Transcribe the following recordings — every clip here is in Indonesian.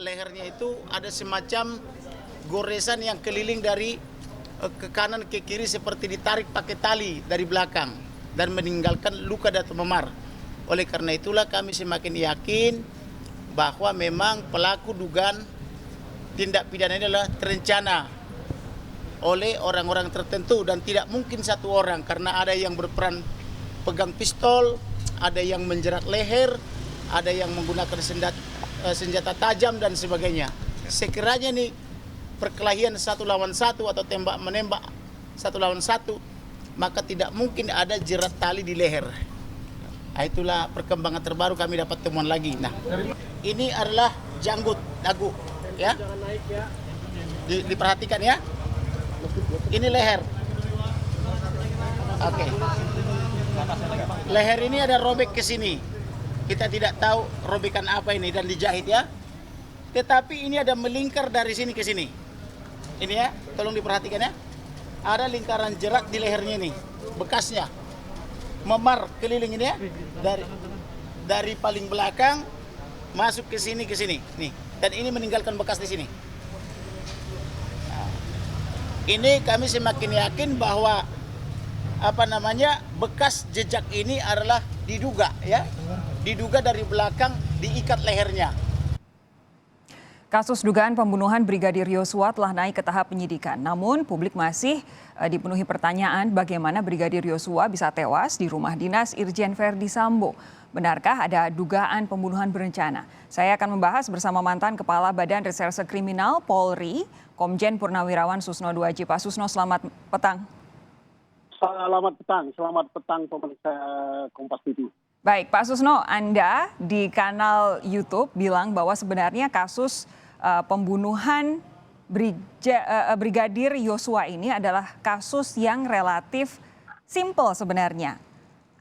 lehernya itu ada semacam goresan yang keliling dari ke kanan ke kiri seperti ditarik pakai tali dari belakang dan meninggalkan luka dan memar. Oleh karena itulah kami semakin yakin bahwa memang pelaku dugaan tindak pidana ini adalah terencana oleh orang-orang tertentu dan tidak mungkin satu orang karena ada yang berperan pegang pistol, ada yang menjerat leher, ada yang menggunakan senjata tajam dan sebagainya. Sekiranya nih perkelahian 1 lawan 1 atau tembak menembak 1 lawan 1, maka tidak mungkin ada jerat tali di leher. Nah, itulah perkembangan terbaru kami dapat temuan lagi. Nah, ini adalah janggut dagu, ya. Diperhatikan ya. Ini leher. Oke. Leher ini ada robek ke sini. Kita tidak tahu robekan apa ini dan dijahit ya. Tetapi ini ada melingkar dari sini ke sini. Ini ya, tolong diperhatikan ya. Ada lingkaran jerat di lehernya ini, bekasnya. Memar keliling ini ya. Dari paling belakang masuk ke sini nih. Dan ini meninggalkan bekas di sini. Nah, ini kami semakin yakin bahwa bekas jejak ini adalah diduga dari belakang diikat lehernya. Kasus dugaan pembunuhan Brigadir Yosua telah naik ke tahap penyidikan. Namun publik masih dipenuhi pertanyaan bagaimana Brigadir Yosua bisa tewas di rumah dinas Irjen Verdi Sambo. Benarkah ada dugaan pembunuhan berencana? Saya akan membahas bersama mantan Kepala Badan Reserse Kriminal Polri, Komjen Purnawirawan Susno Duaji. Pak Susno, selamat petang. Selamat petang pemirsa Kompas TV. Baik, Pak Susno, Anda di kanal YouTube bilang bahwa sebenarnya kasus pembunuhan Brigadir Yosua ini adalah kasus yang relatif simpel sebenarnya.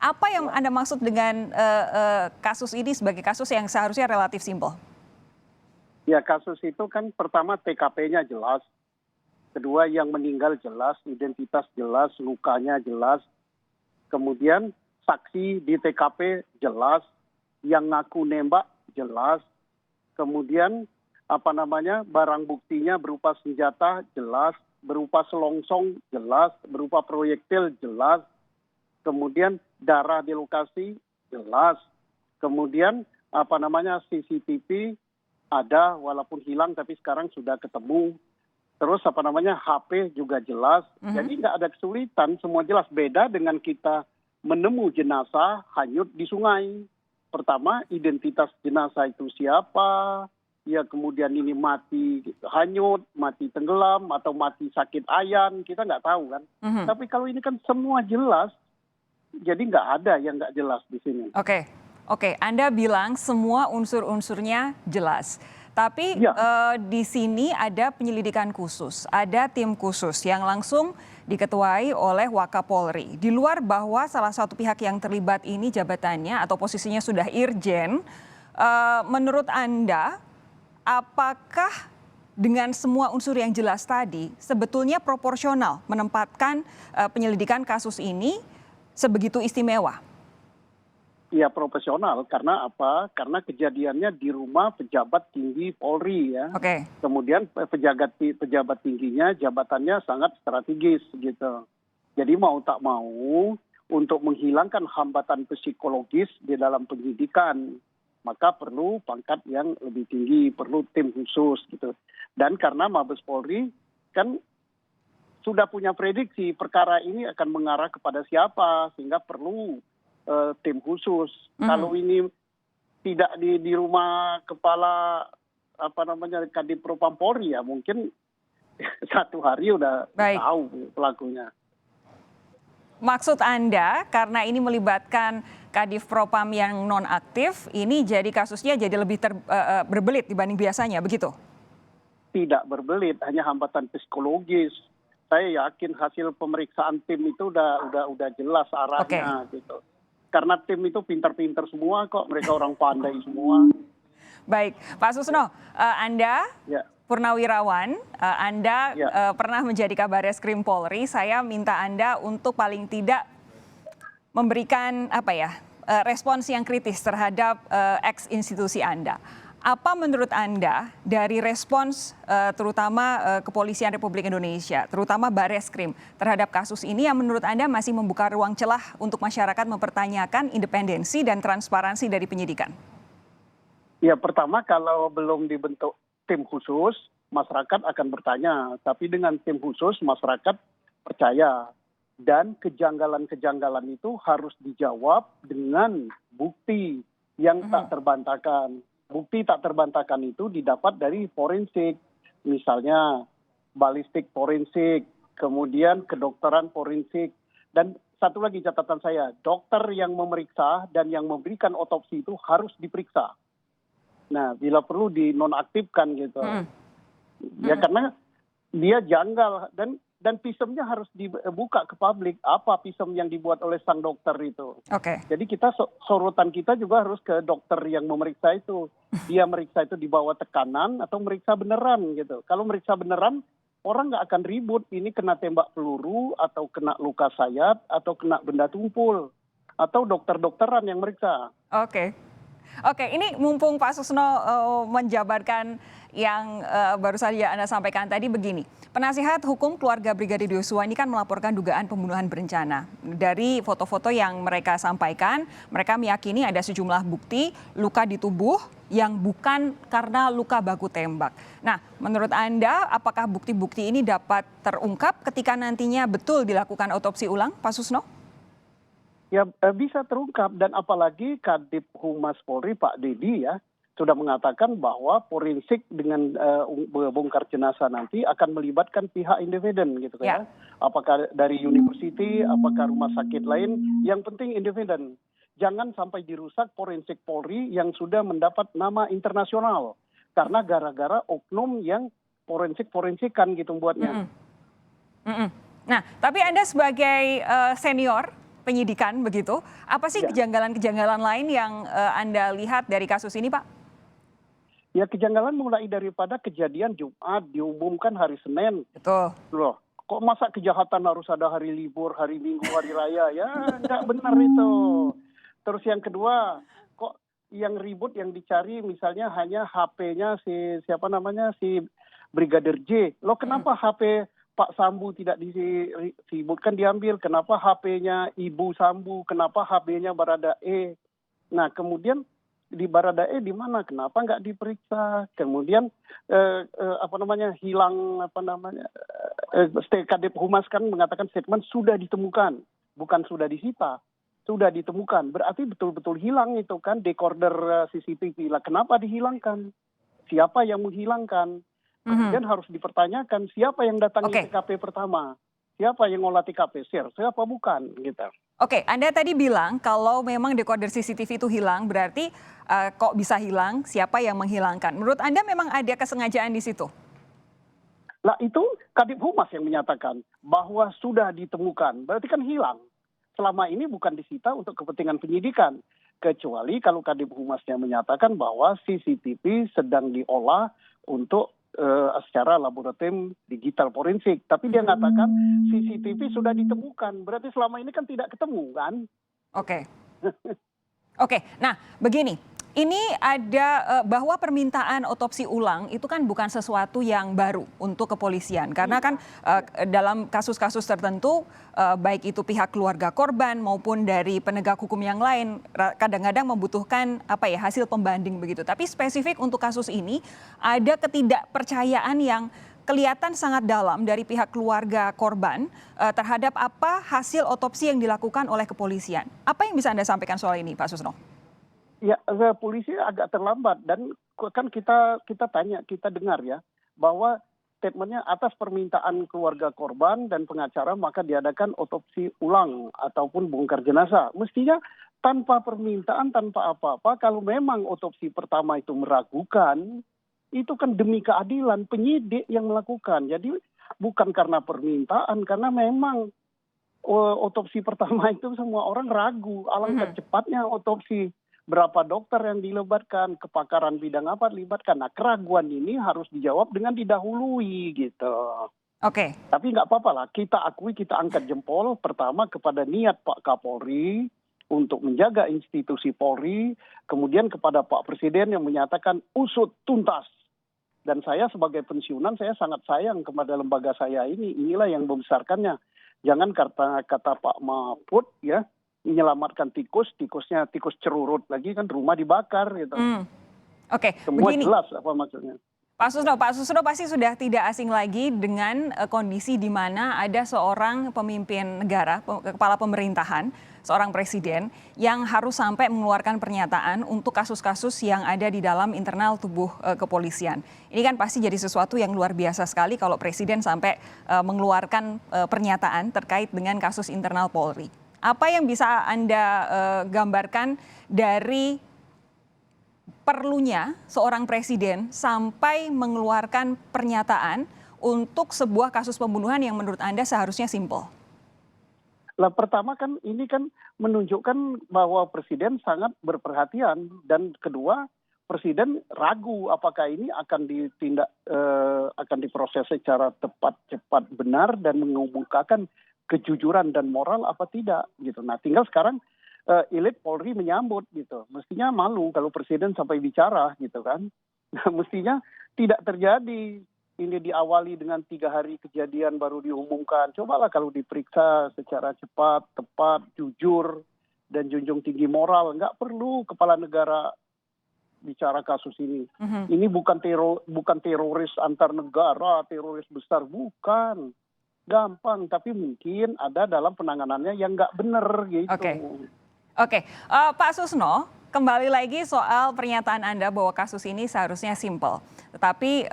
Apa yang Anda maksud dengan kasus ini sebagai kasus yang seharusnya relatif simpel? Ya, kasus itu kan pertama TKP-nya jelas, kedua yang meninggal jelas, identitas jelas, lukanya jelas, kemudian saksi di TKP jelas, yang ngaku nembak jelas, kemudian barang buktinya berupa senjata jelas, berupa selongsong jelas, berupa proyektil jelas, kemudian darah di lokasi jelas, kemudian CCTV ada walaupun hilang tapi sekarang sudah ketemu. Terus HP juga jelas. Jadi nggak ada kesulitan, semua jelas. Beda dengan kita menemu jenazah hanyut di sungai. Pertama, identitas jenazah itu siapa, ya kemudian ini mati hanyut, mati tenggelam, atau mati sakit ayan, kita nggak tahu kan. Tapi kalau ini kan semua jelas, jadi nggak ada yang nggak jelas di sini. Oke. Anda bilang semua unsur-unsurnya jelas. Tapi di sini ada penyelidikan khusus, ada tim khusus yang langsung diketuai oleh Wakapolri. Di luar bahwa salah satu pihak yang terlibat ini jabatannya atau posisinya sudah irjen, menurut Anda apakah dengan semua unsur yang jelas tadi sebetulnya proporsional menempatkan penyelidikan kasus ini sebegitu istimewa? Ya, profesional. Karena apa? Karena kejadiannya di rumah pejabat tinggi Polri ya. Kemudian pejabat tingginya jabatannya sangat strategis gitu. Jadi mau tak mau untuk menghilangkan hambatan psikologis di dalam penyidikan, maka perlu pangkat yang lebih tinggi, perlu tim khusus gitu. Dan karena Mabes Polri kan sudah punya prediksi perkara ini akan mengarah kepada siapa, sehingga perlu tim khusus. Kalau ini tidak di rumah kepala Kadif Propam Polri ya mungkin satu hari udah tahu pelakunya. Maksud Anda karena ini melibatkan Kadif Propam yang nonaktif, ini jadi kasusnya jadi lebih berbelit dibanding biasanya, begitu? Tidak berbelit, hanya hambatan psikologis. Saya yakin hasil pemeriksaan tim itu udah jelas arahnya gitu. Karena tim itu pintar-pintar semua kok, mereka orang pandai semua. Baik, Pak Susno, Anda Purnawirawan, Anda pernah menjadi Kabareskrim Polri. Saya minta Anda untuk paling tidak memberikan respons yang kritis terhadap ex institusi Anda. apa menurut Anda dari respons terutama Kepolisian Republik Indonesia, terutama Bareskrim terhadap kasus ini yang menurut Anda masih membuka ruang celah untuk masyarakat mempertanyakan independensi dan transparansi dari penyidikan? Ya, pertama kalau belum dibentuk tim khusus, masyarakat akan bertanya. Tapi dengan tim khusus, masyarakat percaya. Dan kejanggalan-kejanggalan itu harus dijawab dengan bukti yang tak terbantahkan. Bukti tak terbantahkan itu didapat dari forensik, misalnya balistik forensik, kemudian kedokteran forensik, dan satu lagi catatan saya, dokter yang memeriksa dan yang memberikan otopsi itu harus diperiksa. Nah, bila perlu dinonaktifkan gitu, ya karena dia janggal dan visumnya harus dibuka ke publik apa visum yang dibuat oleh sang dokter itu. Oke. Jadi kita sorotan kita juga harus ke dokter yang memeriksa itu. Dia meriksa itu di bawah tekanan atau meriksa beneran gitu. Kalau meriksa beneran, orang nggak akan ribut ini kena tembak peluru atau kena luka sayat atau kena benda tumpul atau dokter-dokteran yang meriksa. Oke. Oke, ini mumpung Pak Susno menjabarkan yang baru saja Anda sampaikan tadi begini. Penasihat hukum keluarga Brigadir Yosua ini kan melaporkan dugaan pembunuhan berencana. Dari foto-foto yang mereka sampaikan, mereka meyakini ada sejumlah bukti luka di tubuh yang bukan karena luka baku tembak. Nah, menurut Anda apakah bukti-bukti ini dapat terungkap ketika nantinya betul dilakukan otopsi ulang, Pak Susno? Ya bisa terungkap dan apalagi Kadip Humas Polri Pak Dedi ya sudah mengatakan bahwa forensik dengan bongkar jenazah nanti akan melibatkan pihak independen gitu ya. Apakah dari university, apakah rumah sakit lain, yang penting independen. Jangan sampai dirusak forensik Polri yang sudah mendapat nama internasional karena gara-gara oknum yang forensikan gitu buatnya. Nah, tapi Anda sebagai senior penyidikan begitu, apa sih kejanggalan-kejanggalan lain yang Anda lihat dari kasus ini, Pak? Ya kejanggalan mulai daripada kejadian Jumat diumumkan hari Senin. Betul. Loh, kok masa kejahatan harus ada hari libur, hari Minggu, hari Raya? Ya nggak benar itu. Terus yang kedua, kok yang ribut yang dicari misalnya hanya HP-nya si Brigadir J. Loh kenapa HP Pak Sambu tidak disebutkan diambil? Kenapa HP-nya Ibu Sambu? Kenapa HP-nya Baradae? Nah kemudian di Baradae di mana? Kenapa nggak diperiksa? Kemudian hilang Kadip Humas kan mengatakan statement sudah ditemukan, bukan sudah disita, sudah ditemukan. Berarti betul-betul hilang itu kan decoder CCTV. Lah kenapa dihilangkan? Siapa yang menghilangkan? Kemudian harus dipertanyakan siapa yang datangi TKP pertama, siapa yang ngolah TKP, siapa bukan gitu. Oke, Anda tadi bilang kalau memang decoder CCTV itu hilang, berarti kok bisa hilang, siapa yang menghilangkan? Menurut Anda memang ada kesengajaan di situ? Lah itu Kadip Humas yang menyatakan bahwa sudah ditemukan, berarti kan hilang. Selama ini bukan disita untuk kepentingan penyidikan. Kecuali kalau Kadip Humasnya menyatakan bahwa CCTV sedang diolah untuk secara laboratorium digital forensik. Tapi dia mengatakan CCTV sudah ditemukan. Berarti selama ini kan tidak ketemu kan? Oke. Oke, nah begini. Ini ada bahwa permintaan otopsi ulang itu kan bukan sesuatu yang baru untuk kepolisian. Karena kan dalam kasus-kasus tertentu baik itu pihak keluarga korban maupun dari penegak hukum yang lain kadang-kadang membutuhkan hasil pembanding begitu. Tapi spesifik untuk kasus ini ada ketidakpercayaan yang kelihatan sangat dalam dari pihak keluarga korban terhadap apa hasil otopsi yang dilakukan oleh kepolisian. Apa yang bisa Anda sampaikan soal ini, Pak Susno? Ya, polisi agak terlambat dan kan kita dengar ya bahwa statementnya atas permintaan keluarga korban dan pengacara maka diadakan otopsi ulang ataupun bongkar jenazah. Mestinya tanpa permintaan, tanpa apa-apa, kalau memang otopsi pertama itu meragukan, itu kan demi keadilan penyidik yang melakukan. Jadi bukan karena permintaan, karena memang otopsi pertama itu semua orang ragu, alangkah cepatnya otopsi. Berapa dokter yang dilibatkan, kepakaran bidang apa dilibatkan. Nah keraguan ini harus dijawab dengan didahului gitu. Oke. Tapi nggak apa-apa lah, kita akui, kita angkat jempol pertama kepada niat Pak Kapolri untuk menjaga institusi Polri, kemudian kepada Pak Presiden yang menyatakan usut tuntas. Dan saya sebagai pensiunan, saya sangat sayang kepada lembaga saya ini. Inilah yang membesarkannya. Jangan kata Pak Mahfud ya, menyelamatkan tikus, tikusnya tikus cerurut lagi kan rumah dibakar gitu. Oke, Semua begini. jelas apa maksudnya. Pak Susno pasti sudah tidak asing lagi dengan kondisi di mana ada seorang pemimpin negara, kepala pemerintahan, seorang presiden yang harus sampai mengeluarkan pernyataan untuk kasus-kasus yang ada di dalam internal tubuh kepolisian. Ini kan pasti jadi sesuatu yang luar biasa sekali kalau presiden sampai mengeluarkan pernyataan terkait dengan kasus internal Polri. Apa yang bisa Anda gambarkan dari perlunya seorang presiden sampai mengeluarkan pernyataan untuk sebuah kasus pembunuhan yang menurut Anda seharusnya simpel? Nah, pertama kan ini kan menunjukkan bahwa presiden sangat berperhatian, dan kedua presiden ragu apakah ini akan akan diproses secara tepat, cepat, benar dan mengemukakan kejujuran dan moral apa tidak gitu. Nah, tinggal sekarang elit Polri menyambut gitu. Mestinya malu kalau presiden sampai bicara gitu kan. Nah, mestinya tidak terjadi. Ini diawali dengan 3 hari kejadian baru diumumkan. Cobalah kalau diperiksa secara cepat, tepat, jujur, dan junjung tinggi moral. Nggak perlu kepala negara bicara kasus ini. Ini bukan teroris antar negara, teroris besar, bukan. Gampang, tapi mungkin ada dalam penanganannya yang nggak benar gitu. Oke. Pak Susno, kembali lagi soal pernyataan Anda bahwa kasus ini seharusnya simpel. Tetapi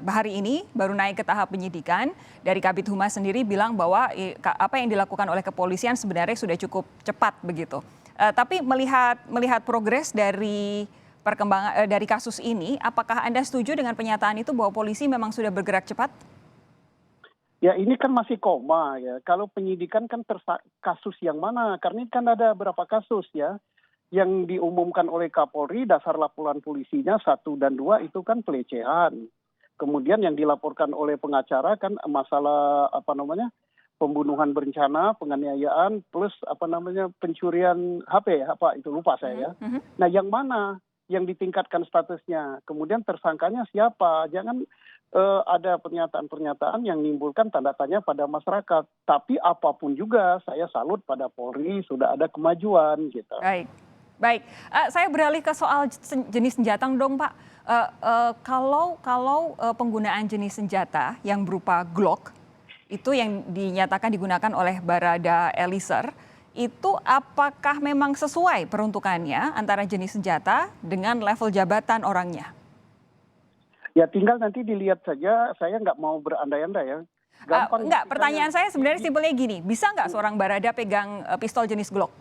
hari ini baru naik ke tahap penyidikan. Dari Kabid Humas sendiri bilang bahwa apa yang dilakukan oleh kepolisian sebenarnya sudah cukup cepat begitu. Tapi melihat progres dari perkembangan dari kasus ini, apakah Anda setuju dengan pernyataan itu bahwa polisi memang sudah bergerak cepat? Ya, ini kan masih koma ya. Kalau penyidikan kan kasus yang mana? Karena ini kan ada berapa kasus ya. Yang diumumkan oleh Kapolri, dasar laporan polisinya 1 dan 2 itu kan pelecehan. Kemudian yang dilaporkan oleh pengacara kan masalah pembunuhan berencana, penganiayaan, plus pencurian HP, apa itu lupa saya ya. Nah, yang mana yang ditingkatkan statusnya? Kemudian tersangkanya siapa? Jangan ada pernyataan-pernyataan yang menimbulkan tanda tanya pada masyarakat. Tapi apapun juga saya salut pada Polri, sudah ada kemajuan gitu. Baik. Saya beralih ke soal jenis senjata dong, Pak. Kalau penggunaan jenis senjata yang berupa Glock itu yang dinyatakan digunakan oleh Barada Eliezer, itu apakah memang sesuai peruntukannya antara jenis senjata dengan level jabatan orangnya? Ya, tinggal nanti dilihat saja. Saya nggak mau berandai-andai ya. Gampang. Pertanyaan saya sebenarnya simpelnya gini, bisa nggak seorang Barada pegang pistol jenis Glock?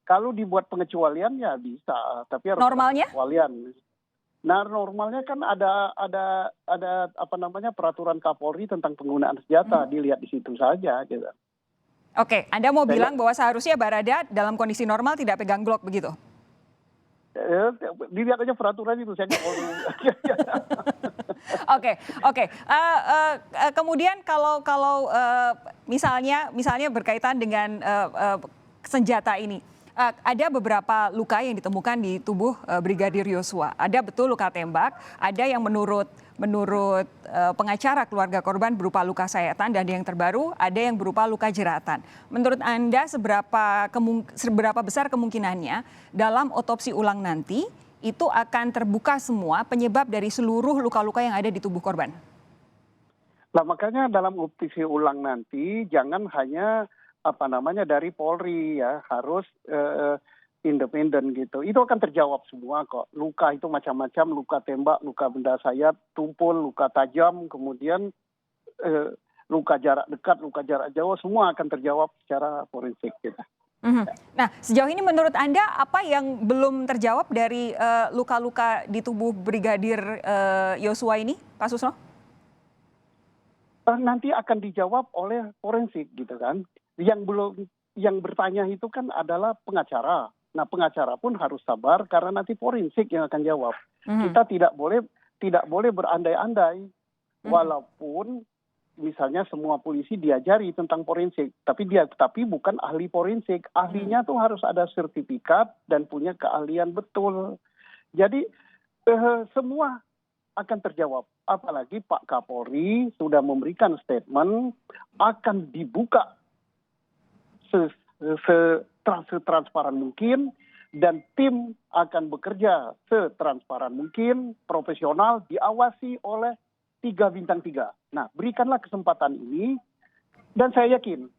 Kalau dibuat pengecualian ya bisa, tapi harus normalnya? Pengecualian. Nah, normalnya kan ada peraturan Kapolri tentang penggunaan senjata, dilihat di situ saja gitu. Oke, Anda mau bilang bahwa seharusnya Barada dalam kondisi normal tidak pegang Glock begitu? Dilihat aja peraturan itu, saya nggak mau. Oke. Kemudian kalau misalnya berkaitan dengan senjata ini, ada beberapa luka yang ditemukan di tubuh Brigadir Yosua. Ada betul luka tembak, ada yang menurut pengacara keluarga korban berupa luka sayatan, dan yang terbaru ada yang berupa luka jeratan. Menurut Anda seberapa besar kemungkinannya dalam otopsi ulang nanti itu akan terbuka semua penyebab dari seluruh luka-luka yang ada di tubuh korban? Nah, makanya dalam otopsi ulang nanti jangan hanya dari Polri ya, harus independen gitu. Itu akan terjawab semua kok. Luka itu macam-macam, luka tembak, luka benda sayat, tumpul, luka tajam, kemudian luka jarak dekat, luka jarak jauh, semua akan terjawab secara forensik gitu. Nah, sejauh ini menurut Anda apa yang belum terjawab dari luka-luka di tubuh Brigadir Yosua ini, Pak Susno? Nanti akan dijawab oleh forensik gitu kan. Yang bertanya itu kan adalah pengacara. Nah, pengacara pun harus sabar karena nanti forensik yang akan jawab. Kita tidak boleh berandai-andai, walaupun misalnya semua polisi diajari tentang forensik, tapi bukan ahli forensik. Ahlinya tuh harus ada sertifikat dan punya keahlian betul. Jadi semua akan terjawab. Apalagi Pak Kapolri sudah memberikan statement akan dibuka setransparan mungkin, dan tim akan bekerja setransparan mungkin, profesional, diawasi oleh 3 bintang 3. Nah, berikanlah kesempatan ini, dan saya yakin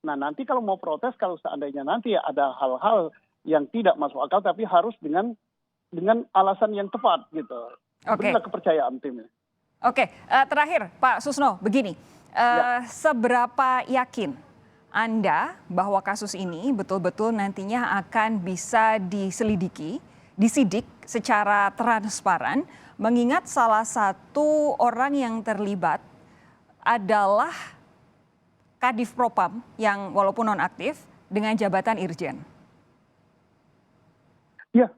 nah nanti kalau mau protes, kalau seandainya nanti ada hal-hal yang tidak masuk akal, tapi harus dengan alasan yang tepat gitu. Berilah kepercayaan timnya. Oke, terakhir Pak Susno, begini, seberapa yakin Anda bahwa kasus ini betul-betul nantinya akan bisa diselidiki, disidik secara transparan, mengingat salah satu orang yang terlibat adalah Kadif Propam yang walaupun nonaktif dengan jabatan Irjen? Ya,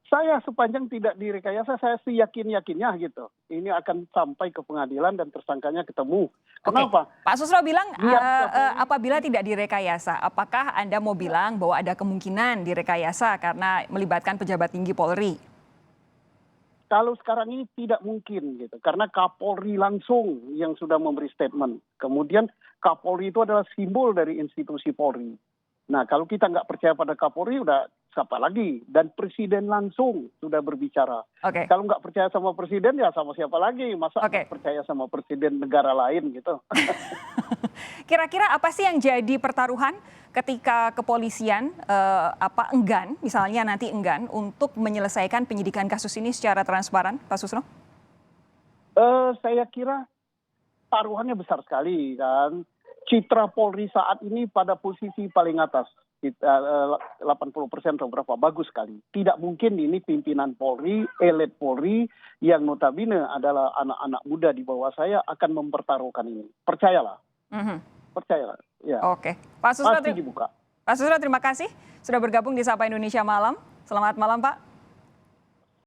saya sepanjang tidak direkayasa, saya sih yakin-yakinnya gitu. Ini akan sampai ke pengadilan dan tersangkanya ketemu. Kenapa? Pak Susno bilang apabila tidak direkayasa, apakah Anda mau bilang bahwa ada kemungkinan direkayasa karena melibatkan pejabat tinggi Polri? Kalau sekarang ini tidak mungkin gitu, karena Kapolri langsung yang sudah memberi statement. Kemudian Kapolri itu adalah simbol dari institusi Polri. Nah, kalau kita nggak percaya pada Kapolri, udah siapa lagi? Dan Presiden langsung sudah berbicara. Kalau nggak percaya sama Presiden, ya sama siapa lagi? Masa percaya sama Presiden negara lain gitu? Kira-kira apa sih yang jadi pertaruhan ketika kepolisian enggan, misalnya nanti enggan untuk menyelesaikan penyidikan kasus ini secara transparan, Pak Susno? Saya kira taruhannya besar sekali kan. Citra Polri saat ini pada posisi paling atas, 80% atau berapa, bagus sekali. Tidak mungkin ini pimpinan Polri, elit Polri yang notabene adalah anak-anak muda di bawah saya akan mempertaruhkan ini. Percayalah. Percayalah. Ya. Oke. Pak Susno, pasti dibuka. Pak Susno, terima kasih sudah bergabung di Sapa Indonesia Malam. Selamat malam, Pak.